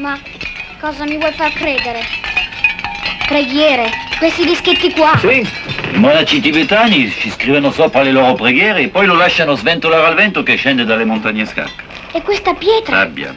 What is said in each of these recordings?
Ma cosa mi vuoi far credere? Preghiere, questi dischetti qua. Sì, i monaci tibetani ci scrivono sopra le loro preghiere e poi lo lasciano sventolare al vento che scende dalle montagne scacche. E questa pietra? Sabbia.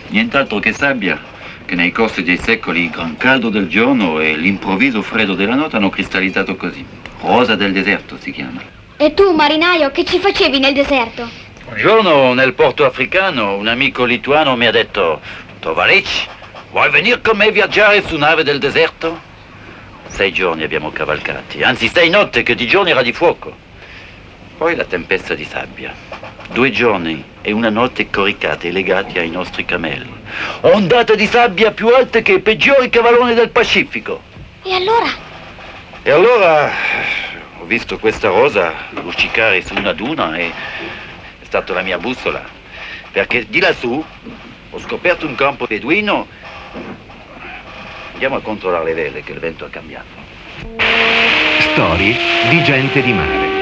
Nient'altro che sabbia che nei corsi dei secoli il gran caldo del giorno e l'improvviso freddo della notte hanno cristallizzato così. Rosa del deserto si chiama. E tu, marinaio, che ci facevi nel deserto? Un giorno nel porto africano un amico lituano mi ha detto: Tovaric, vuoi venire con me a viaggiare su nave del deserto? 6 giorni abbiamo cavalcati, anzi 6 notti, che di giorno era di fuoco. Poi la tempesta di sabbia. 2 giorni e una notte coricati e legati ai nostri cammelli. Ondate di sabbia più alte che i peggiori cavalloni del Pacifico. E allora? E allora ho visto questa rosa luccicare su una duna e è stata la mia bussola. Perché di lassù ho scoperto un campo beduino. Andiamo a controllare le vele che il vento ha cambiato. Storie di gente di mare.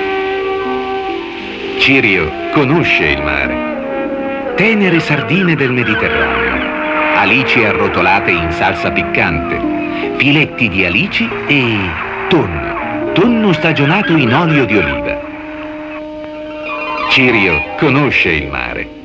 Cirio conosce il mare. Tenere sardine del Mediterraneo, alici arrotolate in salsa piccante, filetti di alici e tonno stagionato in olio di oliva. Cirio conosce il mare.